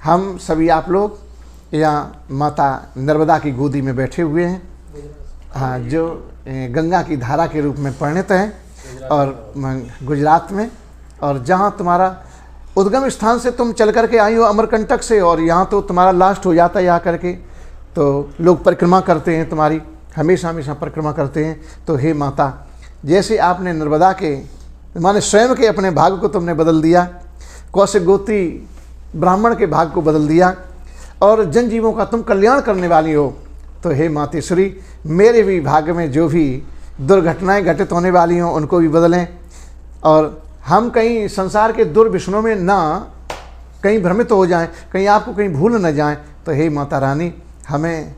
हम सभी आप लोग यहाँ माता नर्मदा की गोदी में बैठे हुए हैं, हाँ, जो गंगा की धारा के रूप में परिणत हैं और गुजरात में, और जहाँ तुम्हारा उद्गम स्थान से तुम चल करके आई हो अमरकंटक से, और यहाँ तो तुम्हारा लास्ट हो जाता है यहाँ करके, तो लोग परिक्रमा करते हैं तुम्हारी, हमेशा हमेशा परिक्रमा करते हैं। तो हे माता, जैसे आपने नर्मदा के माने स्वयं के अपने भाग को तुमने बदल दिया, कौशिक गोत्री ब्राह्मण के भाग को बदल दिया और जनजीवों का तुम कल्याण करने वाली हो, तो हे मातेश्वरी, मेरे भी भाग्य में जो भी दुर्घटनाएं घटित होने वाली हों उनको भी बदलें, और हम कहीं संसार के दुर्विष्णों में ना कहीं भ्रमित हो जाएं, कहीं आपको कहीं भूल न जाएं। तो हे माता रानी, हमें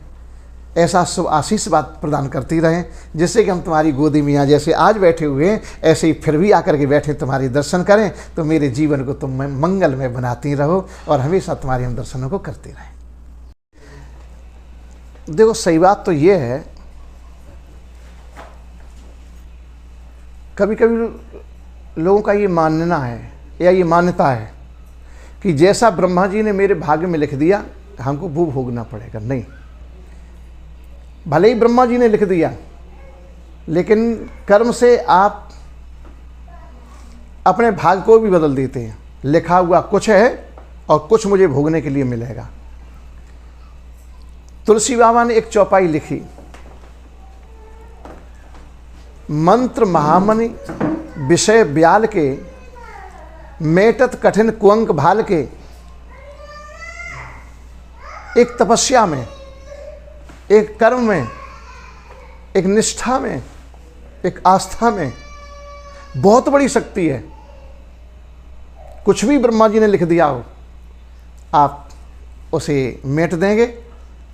ऐसा शुभ आशीष बात प्रदान करती रहें, जिससे कि हम तुम्हारी गोदी में यहाँ जैसे आज बैठे हुए हैं ऐसे ही फिर भी आकर के बैठे तुम्हारे दर्शन करें, तो मेरे जीवन को तुम मंगलमय बनाती रहो और हमेशा तुम्हारे हम दर्शनों को करते रहें। देखो, सही बात तो ये है, कभी कभी लोगों का ये मानना है या ये मान्यता है कि जैसा ब्रह्मा जी ने मेरे भाग्य में लिख दिया हमको वो भोगना पड़ेगा। नहीं, भले ही ब्रह्मा जी ने लिख दिया, लेकिन कर्म से आप अपने भाग्य को भी बदल देते हैं। लिखा हुआ कुछ है और कुछ मुझे भोगने के लिए मिलेगा। तुलसी बाबा ने एक चौपाई लिखी, मंत्र महामणि विषय ब्याल के, मेटत कठिन कुअंक भाल के। एक तपस्या में, एक कर्म में, एक निष्ठा में, एक आस्था में बहुत बड़ी शक्ति है। कुछ भी ब्रह्मा जी ने लिख दिया हो, आप उसे मेट देंगे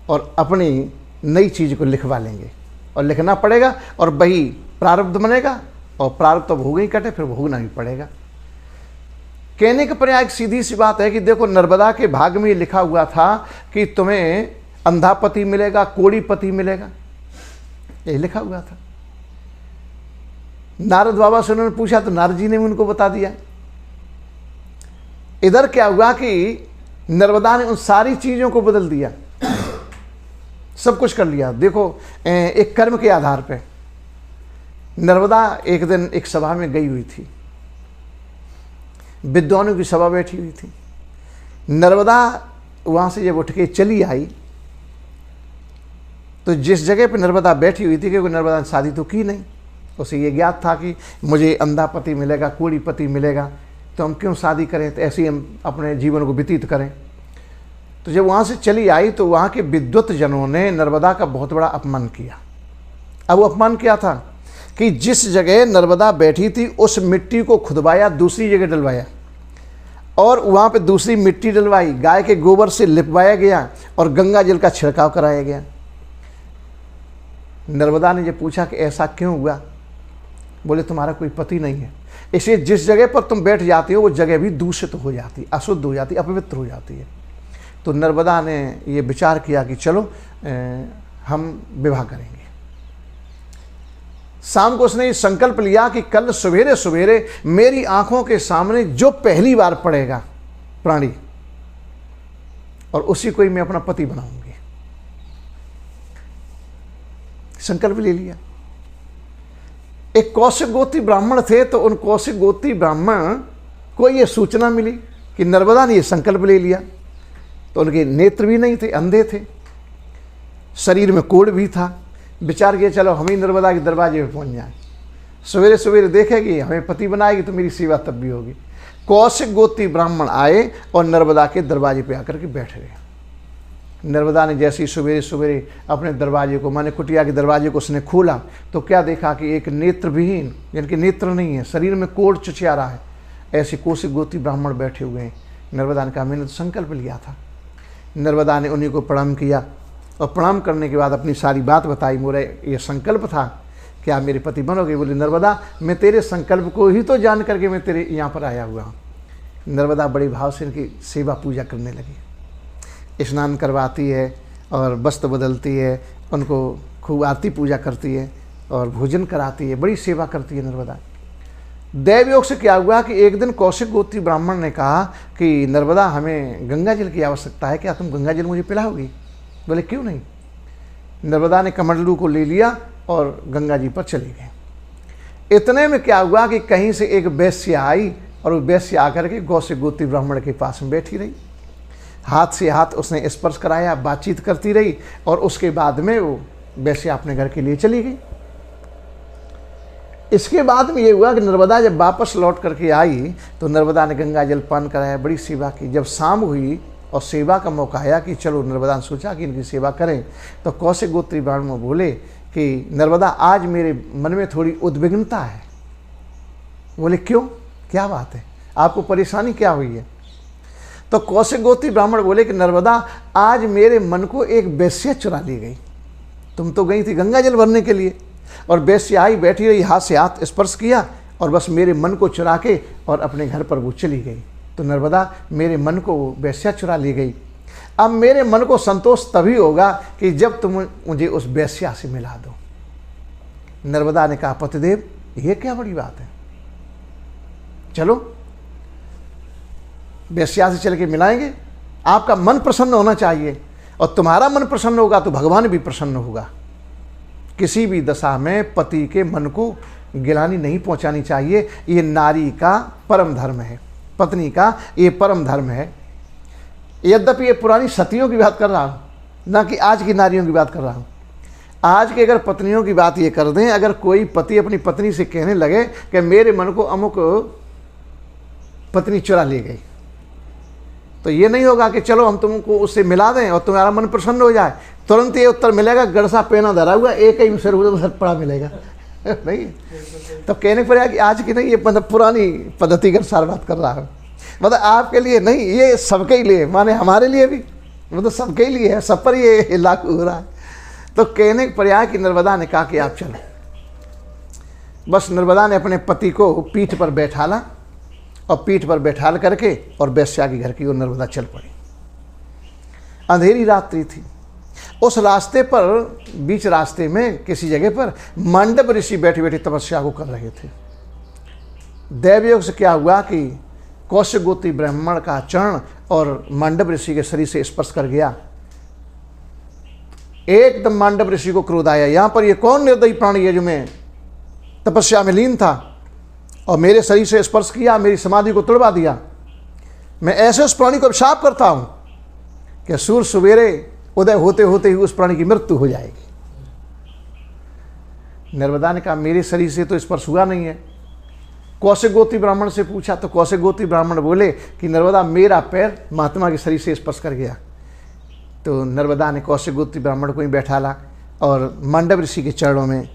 और अपनी नई चीज को लिखवा लेंगे, और लिखना पड़ेगा, और वही प्रारब्ध बनेगा, और प्रारब्ध तो भोग ही कटे, फिर भोगना भी पड़ेगा। कहने का पर्याय एक सीधी सी बात है कि देखो, नर्मदा के भाग में ये लिखा हुआ था कि तुम्हें अंधा पति मिलेगा, कोड़ी पति मिलेगा, ये लिखा हुआ था। नारद बाबा से उन्होंने पूछा तो नारद जी ने भी उनको बता दिया। इधर क्या हुआ कि नर्मदा ने उन सारी चीजों को बदल दिया, सब कुछ कर लिया। देखो, एक कर्म के आधार पे नर्मदा एक दिन एक सभा में गई हुई थी, विद्वानों की सभा बैठी हुई थी। नर्मदा वहां से जब उठ के चली आई, तो जिस जगह पे नर्मदा बैठी हुई थी, क्योंकि नर्मदा ने शादी तो की नहीं, उसे ये ज्ञात था कि मुझे अंधा पति मिलेगा, कोड़ी पति मिलेगा, तो हम क्यों शादी करें, तो ऐसे ही हम अपने जीवन को व्यतीत करें। तो जब वहाँ से चली आई तो वहाँ के विद्वत जनों ने नर्मदा का बहुत बड़ा अपमान किया। अब वो अपमान क्या था कि जिस जगह नर्मदा बैठी थी उस मिट्टी को खुदवाया, दूसरी जगह डलवाया, और वहाँ पे दूसरी मिट्टी डलवाई, गाय के गोबर से लिपवाया गया और गंगा जल का छिड़काव कराया गया। नर्मदा ने जब पूछा कि ऐसा क्यों हुआ, बोले तुम्हारा कोई पति नहीं है, इसलिए जिस जगह पर तुम बैठ जाती हो वो जगह भी दूषित हो जाती, अशुद्ध हो जाती, अपवित्र हो जाती है। तो नर्मदा ने ये विचार किया कि चलो हम विवाह करेंगे। शाम को उसने ये संकल्प लिया कि कल सवेरे सवेरे मेरी आंखों के सामने जो पहली बार पड़ेगा प्राणी, और उसी को ही मैं अपना पति बनाऊंगी। संकल्प ले लिया। एक कौशिक गोत्री ब्राह्मण थे, तो उन कौशिक गोत्री ब्राह्मण को ये सूचना मिली कि नर्मदा ने ये संकल्प ले लिया। तो उनके नेत्र भी नहीं थे, अंधे थे, शरीर में कोढ़ भी था। विचार किया चलो हम ही नर्मदा के दरवाजे पे पहुंच जाए, सवेरे सवेरे देखेगी, हमें पति बनाएगी तो मेरी सेवा तब भी होगी। कौशिक गोत्री ब्राह्मण आए और नर्मदा के दरवाजे पे आकर के बैठ गए। नर्मदा ने जैसे ही सवेरे सवेरे अपने दरवाजे को, माने कुटिया के दरवाजे को उसने खोला, तो क्या देखा कि एक नेत्र विहीन, जिनके नेत्र नहीं है, शरीर में कोढ़ चुचिया रहा है, ऐसे कौशिक गोत्री ब्राह्मण बैठे हुए हैं। नर्मदा ने कहा मैंने तो संकल्प लिया था। नर्मदा ने उन्हीं को प्रणाम किया, और प्रणाम करने के बाद अपनी सारी बात बताई। मेरा ये संकल्प था कि आप मेरे पति बनोगे। बोले नर्मदा, मैं तेरे संकल्प को ही तो जान करके मैं तेरे यहाँ पर आया हुआ हूँ। नर्मदा बड़े भाव से इनकी सेवा पूजा करने लगी, स्नान करवाती है और वस्त्र बदलती है, उनको खूब आरती पूजा करती है और भोजन कराती है, बड़ी सेवा करती है नर्मदा। दैव योग से क्या हुआ कि एक दिन कौशिक गोत्री ब्राह्मण ने कहा कि नर्मदा, हमें गंगा जल की आवश्यकता है, क्या तुम गंगा जल मुझे पिलाओगी? बोले क्यों नहीं। नर्मदा ने कमंडलू को ले लिया और गंगा जी पर चले गए। इतने में क्या हुआ कि कहीं से एक वैश्या आई और वो वैश्या आकर के कौशिक गोत्री ब्राह्मण के पास में बैठी रही। हाथ से हाथ उसने स्पर्श कराया, बातचीत करती रही और उसके बाद में वो वैश्या अपने घर के लिए चली गई। इसके बाद में ये हुआ कि नर्मदा जब वापस लौट करके आई तो नर्मदा ने गंगा जल पान कराया, बड़ी सेवा की। जब शाम हुई और सेवा का मौका आया कि चलो, नर्मदा ने सोचा कि इनकी सेवा करें, तो कौशिक गोत्री ब्राह्मण बोले कि नर्मदा, आज मेरे मन में थोड़ी उद्विग्नता है। बोले क्यों, क्या बात है, आपको परेशानी क्या हुई है? तो कौशिक गोत्री ब्राह्मण बोले कि नर्मदा, आज मेरे मन को एक वैश्या चुरा ली गई। तुम तो गई थी गंगा जल भरने के लिए और वैश्या आई, बैठी रही, हाथ से हाथ स्पर्श किया और बस मेरे मन को चुरा के और अपने घर पर वो चली गई। तो नर्मदा, मेरे मन को वैश्या चुरा ली गई। अब मेरे मन को संतोष तभी होगा कि जब तुम मुझे उस वैश्या से मिला दो। नर्मदा ने कहा, पतिदेव, ये क्या बड़ी बात है, चलो वैश्या से चल के मिलाएंगे। आपका मन प्रसन्न होना चाहिए और तुम्हारा मन प्रसन्न होगा तो भगवान भी प्रसन्न होगा। किसी भी दशा में पति के मन को गिलानी नहीं पहुंचानी चाहिए। ये नारी का परम धर्म है, पत्नी का ये परम धर्म है। यद्यपि ये पुरानी सतियों की बात कर रहा हूँ, ना कि आज की नारियों की बात कर रहा हूँ। आज के अगर पत्नियों की बात ये कर दें, अगर कोई पति अपनी पत्नी से कहने लगे कि मेरे मन को अमुक पत्नी चुरा ले गई, तो ये नहीं होगा कि चलो हम तुमको उससे मिला दें और तुम्हारा मन प्रसन्न हो जाए। तुरंत ये उत्तर मिलेगा, गड़सा पेना धरा हुआ, एक ही सिर उधर पड़ा मिलेगा नहीं। तो कहने पर है कि आज की नहीं, ये मतलब पुरानी पद्धति के अनुसार बात कर रहा हूँ। मतलब आपके लिए नहीं, ये सबके लिए, माने हमारे लिए भी, मतलब सबके लिए है, सब पर ये लागू हो रहा है। तो कहने पर आया कि नर्मदा ने कहा कि आप चलो। बस नर्मदा ने अपने पति को पीठ पर बैठाला और पीठ पर बैठाल करके और वैश्या के घर की ओर नर्मदा चल पड़ी। अंधेरी रात्रि थी। उस रास्ते पर, बीच रास्ते में किसी जगह पर मांडव ऋषि बैठे बैठे तपस्या को कर रहे थे। दैवयोग से क्या हुआ कि कौशिक गोत्री ब्राह्मण का चरण और मांडव ऋषि के शरीर से स्पर्श कर गया। एकदम मांडव ऋषि को क्रोध आया, यहाँ पर ये कौन निर्दयी प्राणी है जो मैं तपस्या में लीन था और मेरे शरीर से स्पर्श किया, मेरी समाधि को तोड़वा दिया। मैं ऐसे उस प्राणी को अभिशाप करता हूं कि सूर्य सवेरे उदय होते होते ही उस प्राणी की मृत्यु हो जाएगी। नर्मदा ने कहा, मेरे शरीर से तो स्पर्श हुआ नहीं है। कौशिक गोत्री ब्राह्मण से पूछा तो कौशिक गोत्री ब्राह्मण बोले कि नर्मदा, मेरा पैर महात्मा के शरीर से स्पर्श कर गया। तो नर्मदा ने कौशिक गोत्री ब्राह्मण को ही बैठाला और मांडव ऋषि के चरणों में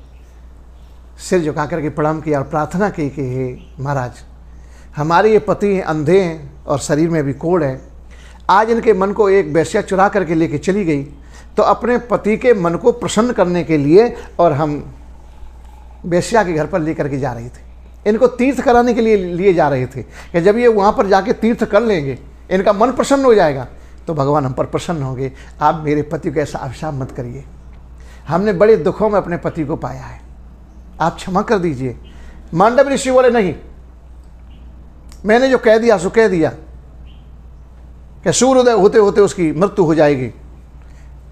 सिर झुका करके प्रणाम किया और प्रार्थना की कि हे महाराज, हमारे ये पति हैं, अंधे हैं और शरीर में भी कोढ़ है। आज इनके मन को एक वैश्या चुरा करके लेके चली गई, तो अपने पति के मन को प्रसन्न करने के लिए और हम वैश्या के घर पर लेकर के जा रहे थे। इनको तीर्थ कराने के लिए जा रहे थे कि जब ये वहाँ पर जाके तीर्थ कर लेंगे, इनका मन प्रसन्न हो जाएगा तो भगवान हम पर प्रसन्न होंगे। आप मेरे पति को ऐसा अभिशाप मत करिए, हमने बड़े दुखों में अपने पति को पाया है, आप क्षमा कर दीजिए। मांडव ऋषि बोले, नहीं, मैंने जो कह दिया सो कह दिया कि सूर्योदय होते होते उसकी मृत्यु हो जाएगी।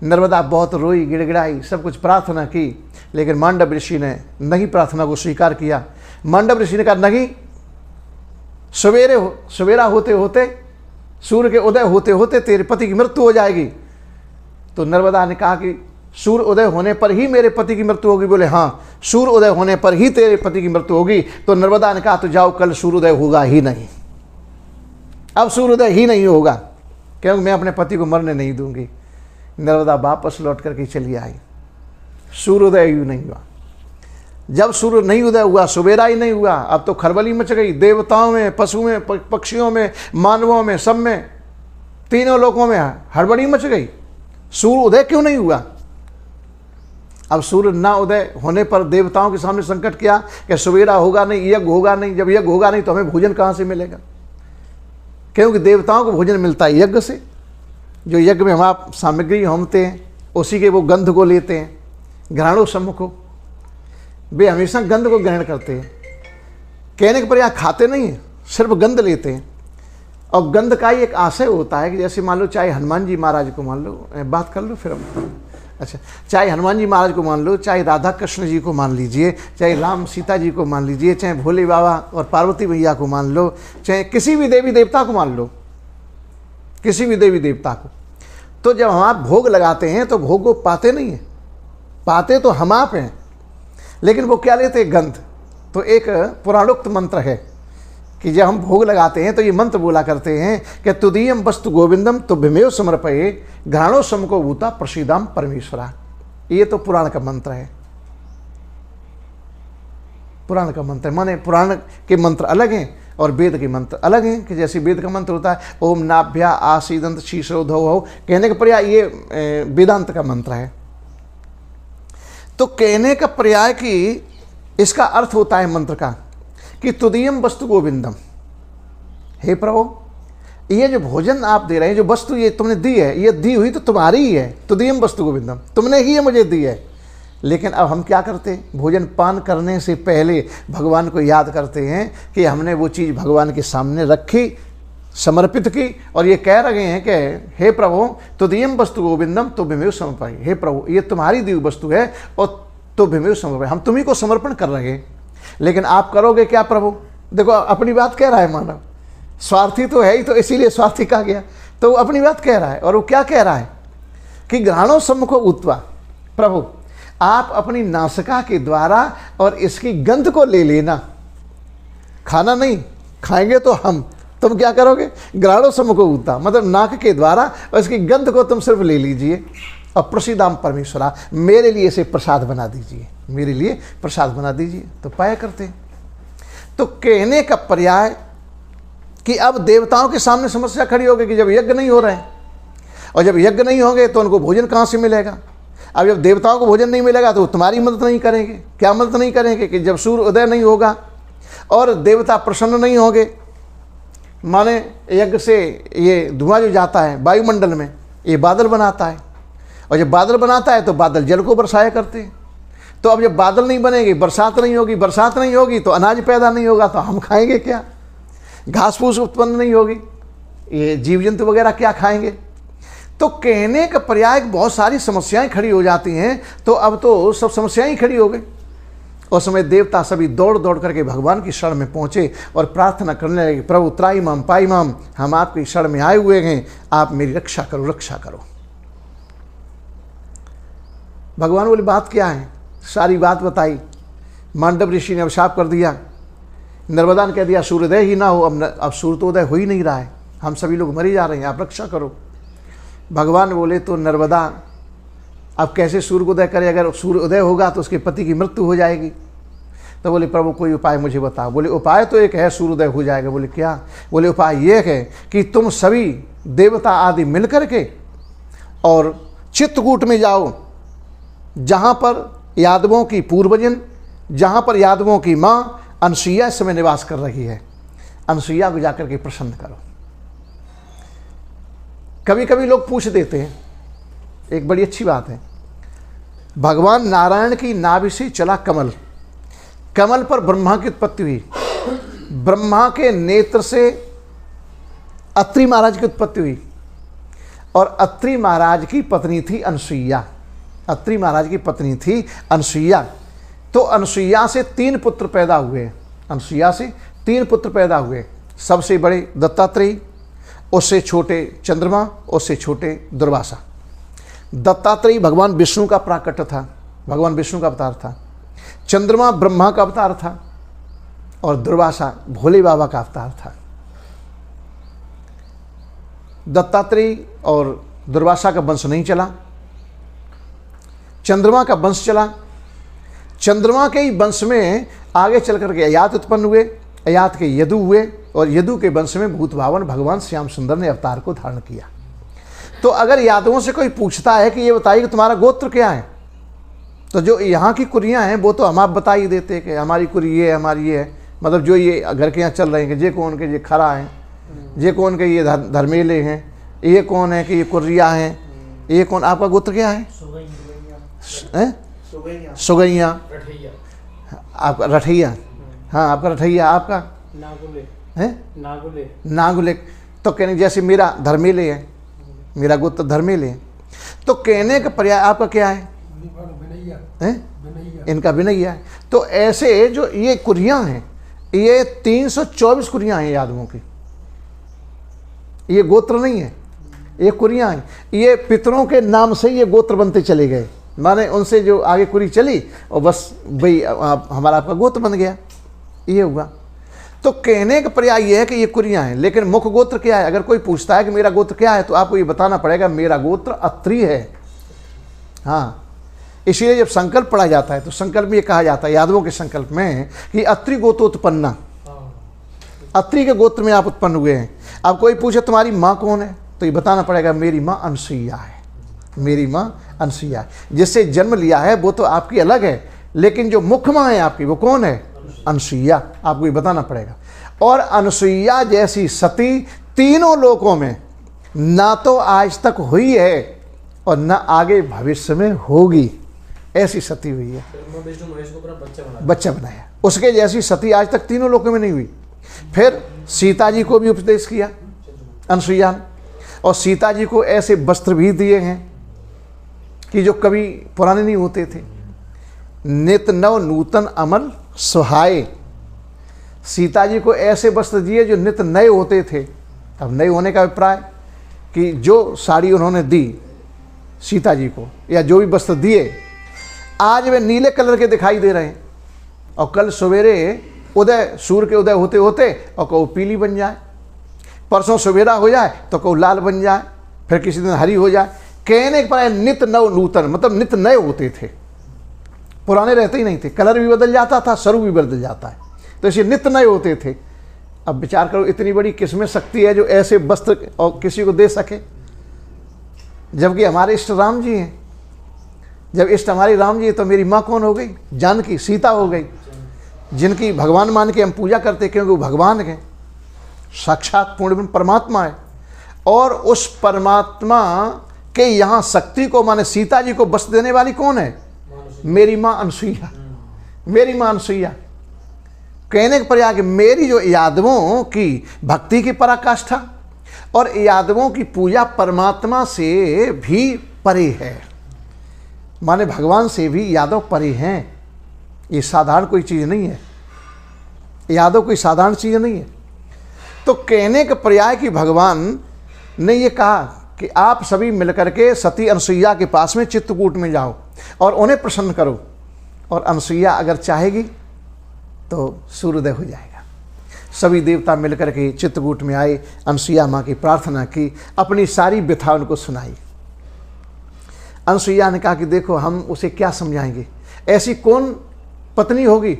नर्मदा बहुत रोई, गिड़गिड़ाई, सब कुछ प्रार्थना की, लेकिन मांडव ऋषि ने नहीं प्रार्थना को स्वीकार किया। मांडव ऋषि ने कहा, नहीं, सवेरा होते होते, सूर्य के उदय होते होते तेरे पति की मृत्यु हो जाएगी। तो नर्मदा ने कहा कि सूर्य उदय होने पर ही मेरे पति की मृत्यु होगी। बोले, हाँ, सूर्य उदय होने पर ही तेरे पति की मृत्यु होगी। तो नर्मदा ने कहा, तो जाओ, कल सूर्योदय होगा ही नहीं, अब सूर्योदय ही नहीं होगा, क्योंकि मैं अपने पति को मरने नहीं दूंगी। नर्मदा वापस लौट करके चली आई। सूर्योदय ही नहीं हुआ। जब सूर्य नहीं उदय हुआ, सवेरा ही नहीं हुआ, अब तो खलबली मच गई। देवताओं में, पशु में, पक्षियों में, मानवों में, सब में, तीनों लोकों में हड़बड़ी मच गई। सूर्य उदय क्यों नहीं हुआ? अब सूर्य ना उदय होने पर देवताओं के सामने संकट किया कि सवेरा होगा नहीं, यज्ञ होगा नहीं। जब यज्ञ होगा नहीं तो हमें भोजन कहाँ से मिलेगा? क्योंकि देवताओं को भोजन मिलता है यज्ञ से। जो यज्ञ में हम सामग्री होमते हैं, उसी के वो गंध को लेते हैं। घ्राणों सम्मुख को वे हमेशा गंध को ग्रहण करते हैं। कहने के पर यहाँ खाते नहीं हैं, सिर्फ गंध लेते हैं। और गंध का ही एक आशय होता है कि जैसे मान लो चाहे हनुमान जी महाराज को मान लो, बात कर लो फिर हम, अच्छा, चाहे हनुमान जी महाराज को मान लो, चाहे राधा कृष्ण जी को मान लीजिए, चाहे राम सीता जी को मान लीजिए, चाहे भोले बाबा और पार्वती भैया को मान लो, चाहे किसी भी देवी देवता को मान लो, किसी भी देवी देवता को, तो जब हम आप भोग लगाते हैं तो भोग को पाते नहीं हैं, पाते तो हम आप हैं, लेकिन वो क्या लेते हैं? गंध। तो एक पुराणोक्त मंत्र है कि जब हम भोग लगाते हैं तो ये मंत्र बोला करते हैं कि तुदीयम वस्तु गोविंदम तुभ्यमेव समर्पये घ्राणो समको भूता प्रसीदाम परमेश्वरा। ये तो पुराण का मंत्र है, पुराण का मंत्र है, माने पुराण के मंत्र अलग हैं और वेद के मंत्र अलग हैं। कि जैसे वेद का मंत्र होता है ओम नाभ्या आसीदंत शीशोधो हो, कहने का पर्याय ये वेदांत का मंत्र है। तो कहने का पर्याय कि इसका अर्थ होता है मंत्र का कि तुदीयम वस्तु गोविंदम, हे प्रभु ये जो भोजन आप दे रहे हैं, जो वस्तु ये तुमने दी है, ये दी हुई तो तुम्हारी ही है, तुदीयम वस्तु गोविंदम, तुमने ही ये मुझे दी है। लेकिन अब हम क्या करते हैं? भोजन पान करने से पहले भगवान को याद करते हैं कि हमने वो चीज़ भगवान के सामने रखी, समर्पित की, और ये कह रहे हैं कि हे प्रभु तुदीयम वस्तु गोविंदम तुभ्यमेव समर्पये, हे प्रभु ये तुम्हारी दी हुई वस्तु है और तुभ्यमेव समर्पये, हम तुम्ही को समर्पण कर रहे हैं। लेकिन आप करोगे क्या प्रभु? देखो अपनी बात कह रहा है मानव, स्वार्थी तो है ही, तो इसीलिए स्वार्थी कहा गया। तो वो अपनी बात कह रहा है, और वो क्या कह रहा है कि घ्राणो सम्मुखो भूत्वा, प्रभु आप अपनी नासिका के द्वारा और इसकी गंध को ले लेना, खाना नहीं, खाएंगे तो हम, तुम क्या करोगे? घ्राणो सम्मुखो भूत्वा, मतलब नाक के द्वारा और इसकी गंध को तुम सिर्फ ले लीजिए और प्रसीदाम परमेश्वरा, मेरे लिए इसे प्रसाद बना दीजिए, मेरे लिए प्रसाद बना दीजिए। तो पाया करते हैं। तो कहने का पर्याय कि अब देवताओं के सामने समस्या खड़ी होगी कि जब यज्ञ नहीं हो रहे हैं, और जब यज्ञ नहीं होंगे तो उनको भोजन कहाँ से मिलेगा? अब जब देवताओं को भोजन नहीं मिलेगा तो वो तुम्हारी मदद नहीं करेंगे। क्या मदद नहीं करेंगे? कि जब सूर्य उदय नहीं होगा और देवता प्रसन्न नहीं होंगे, माने यज्ञ से ये धुआं जो जाता है वायुमंडल में, ये बादल बनाता है, और जब बादल बनाता है तो बादल जल को बरसाया करते हैं। तो अब जब बादल नहीं बनेंगे, बरसात नहीं होगी, बरसात नहीं होगी तो अनाज पैदा नहीं होगा, तो हम खाएंगे क्या? घास फूस उत्पन्न नहीं होगी, ये जीव जंतु वगैरह क्या खाएंगे? तो कहने का पर्याय बहुत सारी समस्याएं खड़ी हो जाती हैं। तो अब तो सब समस्याएं खड़ी हो गई। उस समय देवता सभी दौड़ दौड़ करके भगवान की शरण में पहुँचे और प्रार्थना करने लगे, प्रभु त्राई माम पाई माम, हम आपकी शरण में आए हुए हैं, आप मेरी रक्षा करो, रक्षा करो। भगवान बोले बात क्या है? सारी बात बताई। मांडव ऋषि ने अभिशाप कर दिया, नर्मदा ने कह दिया सूर्योदय ही ना हो, अब सूर्योदय हो ही नहीं रहा है, हम सभी लोग मरी जा रहे हैं, आप रक्षा करो। भगवान बोले तो नर्मदा अब कैसे सूर्योदय करे? अगर सूर्योदय होगा तो उसके पति की मृत्यु हो जाएगी। तो बोले प्रभु कोई उपाय मुझे बताओ। बोले उपाय तो एक है, सूर्योदय हो जाएगा। बोले क्या? बोले उपाय ये है कि तुम सभी देवता आदि मिल करके और चित्रकूट में जाओ, जहाँ पर यादवों की पूर्वजन, जहाँ पर यादवों की माँ अनसुईया इस समय निवास कर रही है, अनसुईया को जाकर के प्रसन्न करो। कभी कभी लोग पूछ देते हैं, एक बड़ी अच्छी बात है, भगवान नारायण की नाभि से चला कमल, कमल पर ब्रह्मा की उत्पत्ति हुई, ब्रह्मा के नेत्र से अत्रि महाराज की उत्पत्ति हुई, और अत्रि महाराज की पत्नी थी अनसुईया, अत्रि महाराज की पत्नी थी अनसुईया। तो अनसुईया से 3 पुत्र पैदा हुए, अनसुईया से 3 पुत्र पैदा हुए। सबसे बड़े दत्तात्रेय, उससे छोटे चंद्रमा, उससे छोटे दुर्वासा। दत्तात्रेय भगवान विष्णु का प्राकट्य था, भगवान विष्णु का अवतार था। चंद्रमा ब्रह्मा का अवतार था, और दुर्वासा भोले बाबा का अवतार था। दत्तात्रेय और दुर्वासा का वंश नहीं चला, चंद्रमा का वंश चला। चंद्रमा के ही वंश में आगे चल करके अयात उत्पन्न हुए, अयात के यदु हुए, और यदु के वंश में भूतभावन भगवान श्याम सुंदर ने अवतार को धारण किया। तो अगर यादवों से कोई पूछता है कि ये बताइए कि तुम्हारा गोत्र क्या है, तो जो यहाँ की कुरियाँ हैं वो तो हम आप बता ही देते हैं कि हमारी कुरी ये है, हमारी ये है, मतलब जो ये घर के यहाँ चल रहे हैं कि ये कौन के ये खरा हैं, ये कौन के ये धर्मेले हैं, ये कौन है कि ये कुर्रिया हैं, ये कौन, आपका गोत्र क्या है? सुगैया, आपका रठैया, हाँ, आपका रठैया, आपका नागुले है नागुले नागुले। तो कहने जैसे मेरा धर्मेले है, मेरा गोत्र धर्मेले है, तो कहने का पर्याय आपका क्या है? इनका विनैया है। तो ऐसे जो ये कुरियाँ हैं, ये 324 कुरियाँ हैं यादवों की। ये गोत्र नहीं है, ये कुरियाँ हैं। ये पितरों के नाम से ये गोत्र बनते चले गए, माने उनसे जो आगे कुरी चली और बस भाई हमारा आपका गोत्र बन गया, ये हुआ। तो कहने का पर्याय ये है कि ये कुरियाँ हैं, लेकिन मुख्य गोत्र क्या है? अगर कोई पूछता है कि मेरा गोत्र क्या है, तो आपको ये बताना पड़ेगा मेरा गोत्र अत्रि है। हाँ, इसीलिए जब संकल्प पढ़ा जाता है तो संकल्प में ये कहा जाता है यादवों के संकल्प में कि अत्रि गोत्रोत्पन्ना, अत्रि के गोत्र में आप उत्पन्न हुए हैं। अब कोई पूछे तुम्हारी माँ कौन है, तो ये बताना पड़ेगा मेरी माँ अनसुईया है, मेरी माँ अनसुईया है। जिससे जन्म लिया है वो तो आपकी अलग है, लेकिन जो मुख्य माँ है आपकी वो कौन है? अनसुईया। आपको ये बताना पड़ेगा। और अनसुईया जैसी सती तीनों लोकों में ना तो आज तक हुई है और ना आगे भविष्य में होगी, ऐसी सती हुई है। बच्चा बनाया, उसके जैसी सती आज तक तीनों लोकों में नहीं हुई। फिर सीता जी को भी उपदेश किया अनसुईया ने, और सीता जी को ऐसे वस्त्र भी दिए हैं कि जो कभी पुराने नहीं होते थे। नित नव नूतन अमल सुहाए, सीता जी को ऐसे वस्त्र दिए जो नित नए होते थे। अब नए होने का अभिप्राय कि जो साड़ी उन्होंने दी सीता जी को, या जो भी वस्त्र दिए, आज वे नीले कलर के दिखाई दे रहे हैं, और कल सवेरे उदय, सूर्य के उदय होते होते और कहो पीली बन जाए, परसों सवेरा हो जाए तो कहो लाल बन जाए, फिर किसी दिन हरी हो जाए। कहने पर नित नव नूतन मतलब नित नए होते थे, पुराने रहते ही नहीं थे। कलर भी बदल जाता था, स्वरूप भी बदल जाता है, तो इसे नित नए होते थे। अब विचार करो, इतनी बड़ी किस्में शक्ति है जो ऐसे वस्त्र और किसी को दे सके, जबकि हमारे इष्ट राम जी हैं। जब इष्ट हमारी राम जी है तो मेरी माँ कौन हो गई? जानकी, सीता हो गई, जिनकी भगवान मान के हम पूजा करते, क्योंकि वो भगवान के साक्षात पूर्ण परमात्मा है। और उस परमात्मा के यहाँ शक्ति को, माने सीता जी को वस्त्र देने वाली कौन है? मेरी माँ अनसुईया, मेरी माँ अनसुईया। कहने का पर्याय कि मेरी जो यादवों की भक्ति की पराकाष्ठा और यादवों की पूजा परमात्मा से भी परे है, माने भगवान से भी यादव परे हैं। ये साधारण कोई चीज़ नहीं है, यादव कोई साधारण चीज़ नहीं है। तो कहने का पर्याय कि भगवान ने ये कहा कि आप सभी मिलकर के सती अनसुईया के पास में चित्रकूट में जाओ और उन्हें प्रसन्न करो, और अनसुईया अगर चाहेगी तो सूर्योदय हो जाएगा। सभी देवता मिलकर के चित्रकूट में आए, अनसुईया माँ की प्रार्थना की, अपनी सारी व्यथा उनको सुनाई। अनसुईया ने कहा कि देखो हम उसे क्या समझाएंगे, ऐसी कौन पत्नी होगी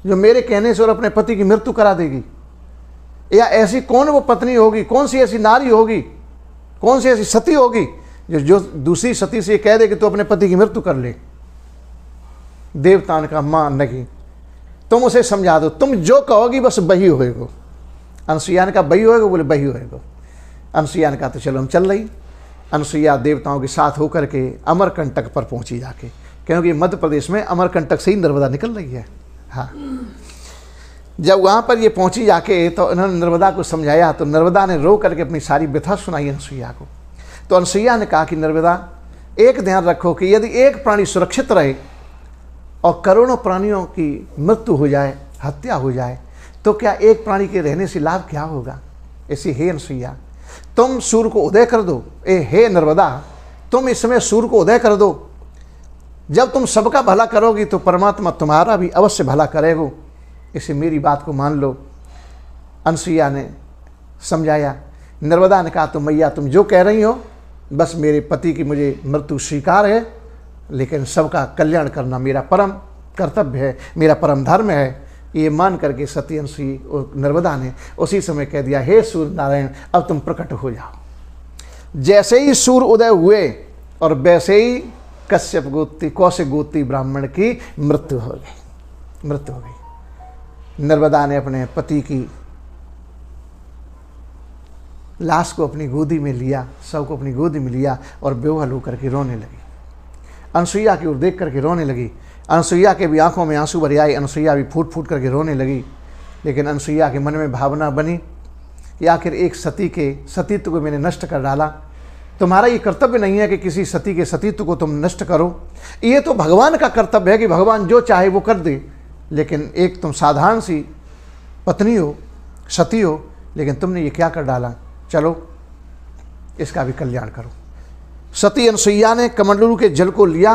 जो मेरे कहने से और अपने पति की मृत्यु करा देगी, या ऐसी कौन वो पत्नी होगी, कौन सी ऐसी नारी होगी, कौन सी ऐसी सती होगी जो दूसरी सती से कह दे कि तू अपने पति की मृत्यु कर ले। देवता ने कहा मां नहीं, तुम उसे समझा दो, तुम जो कहोगी बस वही होएगा। अनसुईया ने कहा वही होएगा, बोले वही होएगा। अनसुईया ने कहा तो चलो हम चल रही। अनसुईया देवताओं के साथ होकर के अमरकंटक पर पहुंची जाके, क्योंकि मध्य प्रदेश में अमरकंटक से ही नर्मदा निकल रही है। हाँ, जब वहाँ पर ये पहुंची जाके तो इन्होंने नर्मदा को समझाया, तो नर्मदा ने रो करके अपनी सारी व्यथा सुनाई अनसुईया को। तो अनसुईया ने कहा कि नर्मदा, एक ध्यान रखो कि यदि एक प्राणी सुरक्षित रहे और करोड़ों प्राणियों की मृत्यु हो जाए, हत्या हो जाए, तो क्या एक प्राणी के रहने से लाभ क्या होगा? ऐसी हे अनसुईया, तुम सूर्य को उदय कर दो। हे नर्मदा, तुम इस समय सूर्य को उदय कर दो। जब तुम सबका भला करोगी तो परमात्मा तुम्हारा भी अवश्य भला करेगा। इसे मेरी बात को मान लो। अनसुईया ने समझाया। नर्मदा ने कहा तो मैया तुम जो कह रही हो, बस मेरे पति की मुझे मृत्यु स्वीकार है, लेकिन सबका कल्याण करना मेरा परम कर्तव्य है, मेरा परम धर्म है। ये मान करके सती अनसुईया नर्मदा ने उसी समय कह दिया, हे सूर्य नारायण, अब तुम प्रकट हो जाओ। जैसे ही सूर्य उदय हुए और वैसे ही कश्यप गोत्री, कौशिक गोत्री ब्राह्मण की मृत्यु हो गई। नर्मदा ने अपने पति की लाश को अपनी गोदी में लिया, शव को अपनी गोदी में लिया और बेवहल होकर के रोने लगी। अनसुईया की ओर देख करके रोने लगी। अनसुईया के भी आंखों में आंसू भर आए, अनसुईया भी फूट फूट करके रोने लगी। लेकिन अनसुईया के मन में भावना बनी कि आखिर एक सती के सतीत्व को मैंने नष्ट कर डाला। तुम्हारा ये कर्तव्य नहीं है कि किसी सती के सतीत्व को तुम नष्ट करो, ये तो भगवान का कर्तव्य है कि भगवान जो चाहे वो कर दे। लेकिन एक तुम साधारण सी पत्नी हो, सती हो, लेकिन तुमने ये क्या कर डाला, चलो इसका भी कल्याण करो। सती अनसुईया ने कमंडलू के जल को लिया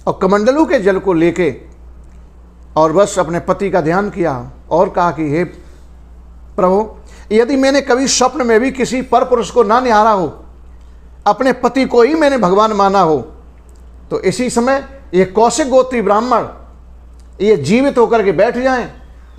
और कमंडलू के जल को लेके और बस अपने पति का ध्यान किया और कहा कि हे प्रभु, यदि मैंने कभी स्वप्न में भी किसी पर पुरुष को ना निहारा हो, अपने पति को ही मैंने भगवान माना हो, तो इसी समय ये कौशिक गोत्री ब्राह्मण ये जीवित होकर के बैठ जाएं,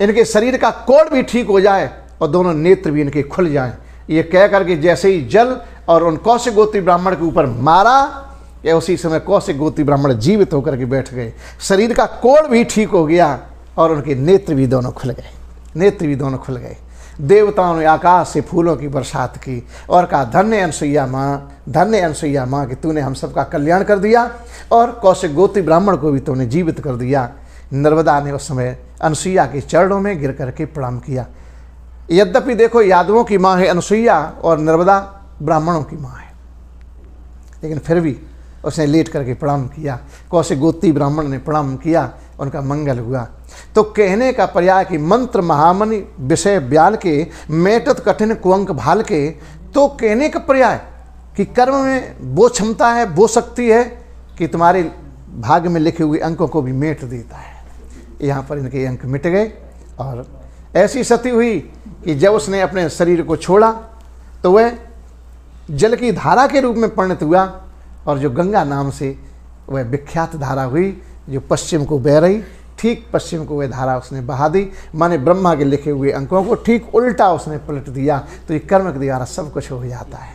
इनके शरीर का कोढ़ भी ठीक हो जाए और दोनों नेत्र भी इनके खुल जाएं। ये कह करके जैसे ही जल और उन कौशिक गोत्री ब्राह्मण के ऊपर मारा, या उसी समय कौशिक गोत्री ब्राह्मण जीवित होकर के बैठ गए। शरीर का कोढ़ भी ठीक हो गया और उनके नेत्र भी दोनों खुल गए, नेत्र भी दोनों खुल गए। देवताओं ने आकाश से फूलों की बरसात की और कहा, धन्य अनसुईया माँ, धन्य अनसुईया माँ कि तूने हम सबका कल्याण कर दिया और कौशिक गोत्री ब्राह्मण को भी तूने जीवित कर दिया। नर्मदा ने उस समय अनसुईया के चरणों में गिर करके प्रणाम किया। यद्यपि देखो, यादवों की माँ है अनसुईया और नर्मदा ब्राह्मणों की माँ है, लेकिन फिर भी उसने लेट करके प्रणाम किया। कौशिक गोत्री ब्राह्मण ने प्रणाम किया, उनका मंगल हुआ। तो कहने का पर्याय कि मंत्र महामणि विषय ब्याल के, मेटत कठिन कुअंक भाल के। तो कहने का पर्याय कि कर्म में वो क्षमता है, वो शक्ति है कि तुम्हारे भाग्य में लिखे हुए अंकों को भी मेट देता है। यहाँ पर इनके अंक मिट गए और ऐसी सती हुई कि जब उसने अपने शरीर को छोड़ा तो वह जल की धारा के रूप में परिणत हुआ और जो गंगा नाम से वह विख्यात धारा हुई, जो पश्चिम को बह रही, ठीक पश्चिम को वह धारा उसने बहा दी। माने ब्रह्मा के लिखे हुए अंकों को ठीक उल्टा उसने पलट दिया। तो ये कर्म के द्वारा सब कुछ हो जाता है।